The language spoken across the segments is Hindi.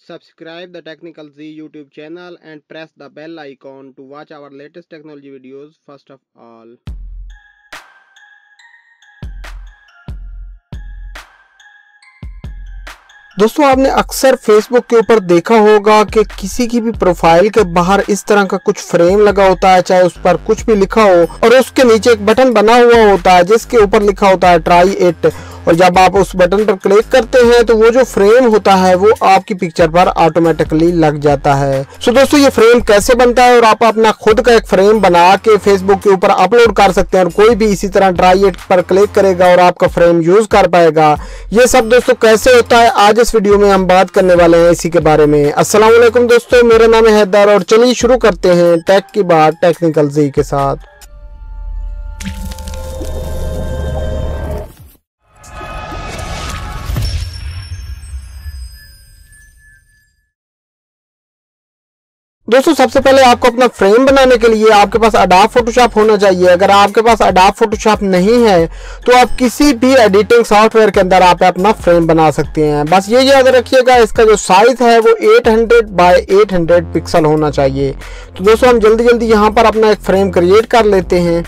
Subscribe the Technical Z YouTube channel and press the bell icon to watch our latest technology videos first of all. दोस्तों आपने अक्सर फेसबुक के ऊपर देखा होगा कि किसी की भी प्रोफाइल के बाहर इस तरह का कुछ फ्रेम लगा होता है, चाहे उस पर कुछ भी लिखा हो और उसके नीचे एक बटन बना हुआ होता है जिसके ऊपर लिखा होता है ट्राई इट, और जब आप उस बटन पर क्लिक करते हैं तो वो जो फ्रेम होता है वो आपकी पिक्चर पर ऑटोमेटिकली लग जाता है। सो दोस्तों ये फ्रेम कैसे बनता है और आप अपना खुद का एक फ्रेम बना के फेसबुक के ऊपर अपलोड कर सकते हैं और कोई भी इसी तरह ट्राई इट पर क्लिक करेगा और आपका फ्रेम यूज कर पाएगा। ये सब दोस्तों कैसे होता है आज इस वीडियो में हम बात करने वाले हैं इसी के बारे में। अस्सलाम वालेकुम दोस्तों, मेरा नाम है हैदर और चलिए शुरू करते हैं टेक की बात टेक्निकल जी के साथ। दोस्तों सबसे पहले आपको अपना फ्रेम बनाने के लिए आपके पास एडोब फोटोशॉप होना चाहिए। अगर आपके पास एडोब फोटोशॉप नहीं है तो आप किसी भी एडिटिंग सॉफ्टवेयर के अंदर आप अपना फ्रेम बना सकते हैं। बस ये याद रखिएगा इसका जो साइज है वो 800 बाय 800 पिक्सल होना चाहिए। तो दोस्तों हम जल्दी यहाँ पर अपना एक फ्रेम क्रिएट कर लेते हैं।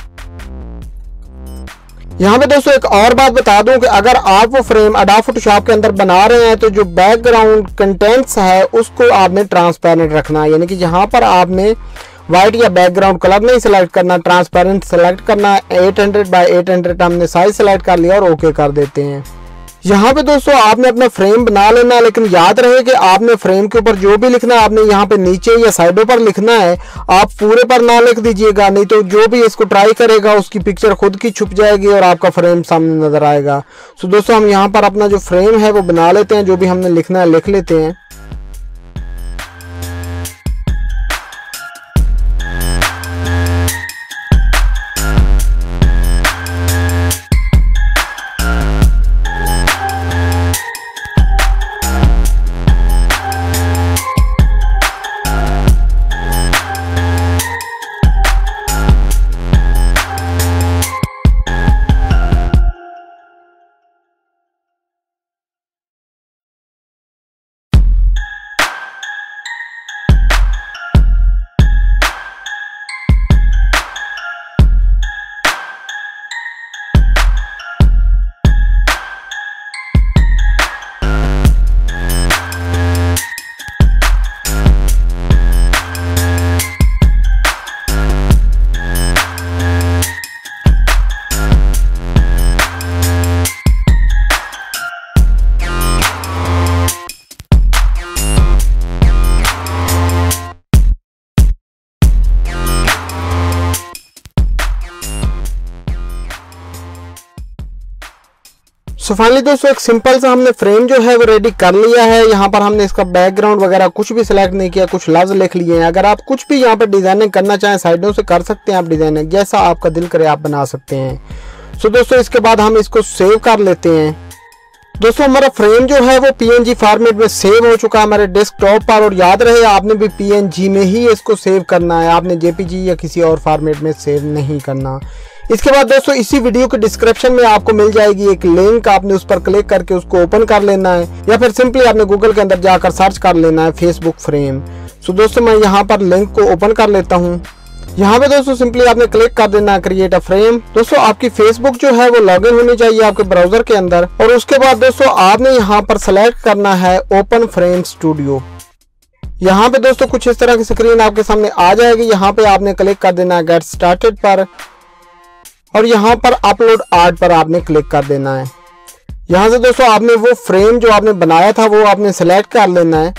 यहाँ पे दोस्तों एक और बात बता दूं कि अगर आप वो फ्रेम एडोब फोटोशॉप के अंदर बना रहे हैं तो जो बैकग्राउंड कंटेंट्स है उसको आपने ट्रांसपेरेंट रखना है, यानी कि यहाँ पर आपने वाइट या बैकग्राउंड कलर नहीं सिलेक्ट करना, ट्रांसपेरेंट सिलेक्ट करना। 800 बाय 800 हमने साइज सिलेक्ट कर लिया और ओके कर देते हैं। यहाँ पे दोस्तों आपने अपना फ्रेम बना लेना है, लेकिन याद रहे कि आपने फ्रेम के ऊपर जो भी लिखना है आपने यहाँ पे नीचे या साइडों पर लिखना है। आप पूरे पर ना लिख दीजिएगा, नहीं तो जो भी इसको ट्राई करेगा उसकी पिक्चर खुद की छुप जाएगी और आपका फ्रेम सामने नजर आएगा। सो दोस्तों हम यहाँ पर अपना जो फ्रेम है वो बना लेते हैं, जो भी हमने लिखना है लिख लेते हैं। सो फाइनली दोस्तों एक सिंपल सा हमने फ्रेम जो है वो रेडी कर लिया है। यहाँ पर हमने इसका बैकग्राउंड वगैरह कुछ भी सिलेक्ट नहीं किया, कुछ लफ्ज लिख लिए हैं। अगर आप कुछ भी यहाँ पर डिजाइनिंग करना चाहें साइडों से कर सकते हैं, आप डिजाइनिंग जैसा आपका दिल करे आप बना सकते हैं। सो दोस्तों इसके बाद हम इसको सेव कर लेते हैं। दोस्तों हमारा फ्रेम जो है वो PNG फॉर्मेट में सेव हो चुका है हमारे डेस्कटॉप पर, और याद रहे आपने भी PNG में ही इसको सेव करना है, आपने JPG या किसी और फॉर्मेट में सेव नहीं करना। इसके बाद दोस्तों इसी वीडियो के डिस्क्रिप्शन में आपको मिल जाएगी एक लिंक, आपने उस पर क्लिक करके उसको ओपन कर लेना है या फिर सिंपली आपने गूगल के अंदर जाकर सर्च कर लेना है फेसबुक फ्रेम। सो दोस्तों मैं यहाँ पर लिंक को ओपन कर लेता हूँ। यहाँ पे दोस्तों सिंपली आपने क्लिक कर देना है क्रिएट अ फ्रेम। दोस्तों आपकी फेसबुक जो है वो लॉगिन होनी चाहिए आपके ब्राउजर के अंदर, और उसके बाद दोस्तों आपने यहाँ पर सेलेक्ट करना है ओपन फ्रेम स्टूडियो। यहाँ पे दोस्तों कुछ इस तरह की स्क्रीन आपके सामने आ जाएगी। यहाँ पे आपने क्लिक कर देना है गेट स्टार्टेड पर, और यहाँ पर अपलोड आर्ट पर आपने क्लिक कर देना है। यहाँ से दोस्तों आपने वो फ्रेम जो आपने बनाया था वो आपने सेलेक्ट कर लेना है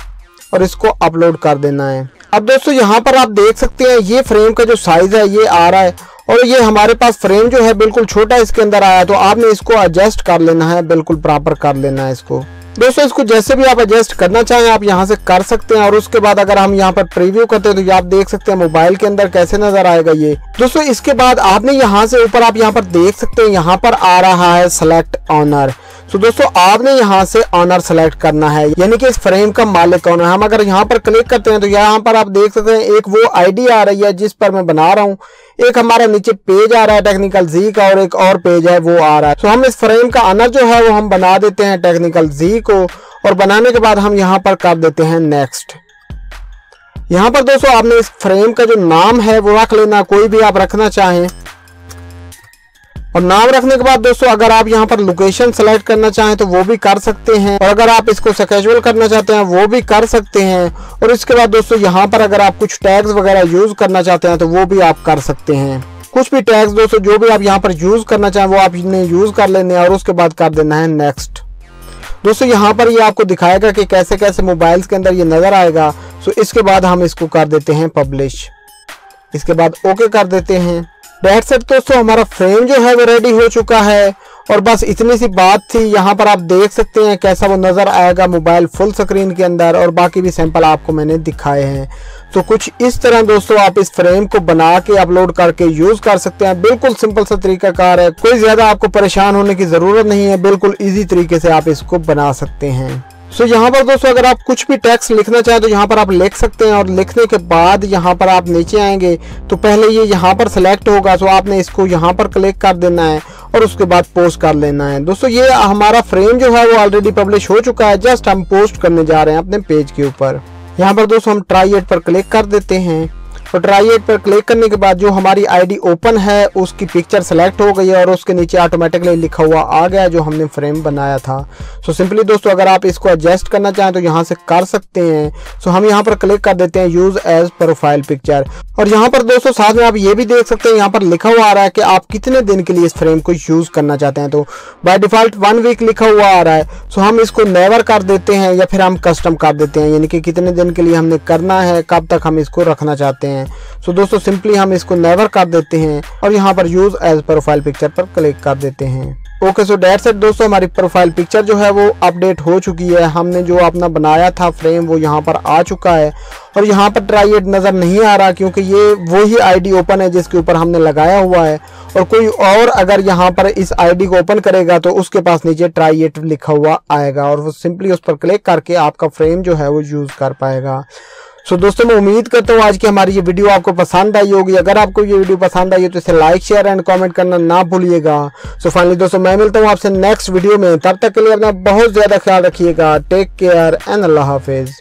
और इसको अपलोड कर देना है। अब दोस्तों यहाँ पर आप देख सकते हैं ये फ्रेम का जो साइज है ये आ रहा है, और ये हमारे पास फ्रेम जो है बिल्कुल छोटा इसके अंदर आया, तो आपने इसको एडजस्ट कर लेना है, बिल्कुल प्रॉपर कर लेना है इसको। दोस्तों इसको जैसे भी आप एडजस्ट करना चाहें आप यहाँ से कर सकते हैं। और उसके बाद अगर हम यहाँ पर प्रीव्यू करते हैं तो ये आप देख सकते हैं मोबाइल के अंदर कैसे नजर आएगा ये। दोस्तों इसके बाद आपने यहाँ से ऊपर आप यहाँ पर देख सकते हैं यहाँ पर आ रहा है सेलेक्ट ऑनर। तो दोस्तों आपने यहाँ से ऑनर सेलेक्ट करना है, यानी कि इस फ्रेम का मालिक कौन है। हम अगर यहाँ पर क्लिक करते हैं तो यहाँ पर आप देख सकते हैं एक वो आईडी आ रही है जिस पर मैं बना रहा हूँ, एक हमारा नीचे पेज आ रहा है टेक्निकल जी का और एक और पेज है वो आ रहा है। तो हम इस फ्रेम का ऑनर जो है वो हम बना देते हैं टेक्निकल जी को, और बनाने के बाद हम यहाँ पर कर देते हैं नेक्स्ट। यहाँ पर दोस्तों आपने इस फ्रेम का जो नाम है वो रख लेना, कोई भी आप रखना चाहें। और नाम रखने के बाद दोस्तों अगर आप यहाँ पर लोकेशन सेलेक्ट करना चाहें तो वो भी कर सकते हैं, और अगर आप इसको स्केड्यूल करना चाहते हैं वो भी कर सकते हैं। और इसके बाद दोस्तों यहाँ पर अगर आप कुछ टैग्स वगैरह यूज करना चाहते हैं तो वो भी आप कर सकते हैं। कुछ भी टैग्स दोस्तों जो भी आप यहाँ पर यूज करना चाहें वो आपने यूज कर लेने और उसके बाद कर देना है नेक्स्ट। दोस्तों यहाँ पर ये आपको दिखाएगा कि कैसे कैसे मोबाइल्स के अंदर ये नजर आएगा। सो इसके बाद हम इसको कर देते हैं पब्लिश, इसके बाद ओके कर देते हैं। दैट्स इट दोस्तों, हमारा फ्रेम जो है वो रेडी हो चुका है और बस इतनी सी बात थी। यहाँ पर आप देख सकते हैं कैसा वो नज़र आएगा मोबाइल फुल स्क्रीन के अंदर, और बाकी भी सैंपल आपको मैंने दिखाए हैं। तो कुछ इस तरह दोस्तों आप इस फ्रेम को बना के अपलोड करके यूज़ कर सकते हैं। बिल्कुल सिंपल सा तरीकाकार है, कोई ज़्यादा आपको परेशान होने की ज़रूरत नहीं है, बिल्कुल ईजी तरीके से आप इसको बना सकते हैं। सो यहाँ पर दोस्तों अगर आप कुछ भी टेक्स्ट लिखना चाहें तो यहाँ पर आप लिख सकते हैं, और लिखने के बाद यहाँ पर आप नीचे आएंगे तो पहले ये यहाँ पर सिलेक्ट होगा। सो आपने इसको यहाँ पर क्लिक कर देना है और उसके बाद पोस्ट कर लेना है। दोस्तों ये हमारा फ्रेम जो है वो ऑलरेडी पब्लिश हो चुका है, जस्ट हम पोस्ट करने जा रहे हैं अपने पेज के ऊपर। यहाँ पर दोस्तों हम ट्राई इट पर क्लिक कर देते हैं, और ट्राई इट पर क्लिक करने के बाद जो हमारी आईडी ओपन है उसकी पिक्चर सेलेक्ट हो गई है और उसके नीचे ऑटोमेटिकली लिखा हुआ आ गया जो हमने फ्रेम बनाया था। सो सिंपली दोस्तों अगर आप इसको एडजस्ट करना चाहें तो यहाँ से कर सकते हैं। सो हम यहाँ पर क्लिक कर देते हैं यूज एज प्रोफाइल पिक्चर, और यहाँ पर दोस्तों साथ में आप ये भी देख सकते हैं यहाँ पर लिखा हुआ आ रहा है कि आप कितने दिन के लिए इस फ्रेम को यूज करना चाहते हैं। तो बाय डिफॉल्ट 1 वीक लिखा हुआ आ रहा है। सो हम इसको नेवर कर देते हैं या फिर हम कस्टम कर देते हैं, यानी कि कितने दिन के लिए हमने करना है, कब तक हम इसको रखना चाहते हैं। सो दोस्तों सिंपली हम इसको नेवर कर देते हैं और यहाँ पर यूज एज प्रोफाइल पिक्चर पर क्लिक कर देते हैं। ओके सो दैट्स इट दोस्तों, हमारी प्रोफाइल पिक्चर जो है वो अपडेट हो चुकी है। हमने जो अपना बनाया था फ्रेम वो यहाँ पर आ चुका है, और यहाँ पर ट्राई इट नज़र नहीं आ रहा क्योंकि ये वही आईडी ओपन है जिसके ऊपर हमने लगाया हुआ है, और कोई और अगर यहाँ पर इस आईडी को ओपन करेगा तो उसके पास नीचे ट्राई इट लिखा हुआ आएगा, और वो सिंपली उस पर क्लिक करके आपका फ्रेम जो है वो यूज़ कर पाएगा। सो दोस्तों मैं उम्मीद करता हूँ आज की हमारी ये वीडियो आपको पसंद आई होगी। अगर आपको ये वीडियो पसंद आई है तो इसे लाइक शेयर एंड कमेंट करना ना भूलिएगा। सो फाइनली दोस्तों मैं मिलता हूँ आपसे नेक्स्ट वीडियो में, तब तक के लिए अपना बहुत ज़्यादा ख्याल रखिएगा। टेक केयर एंड अल्लाह हाफिज़।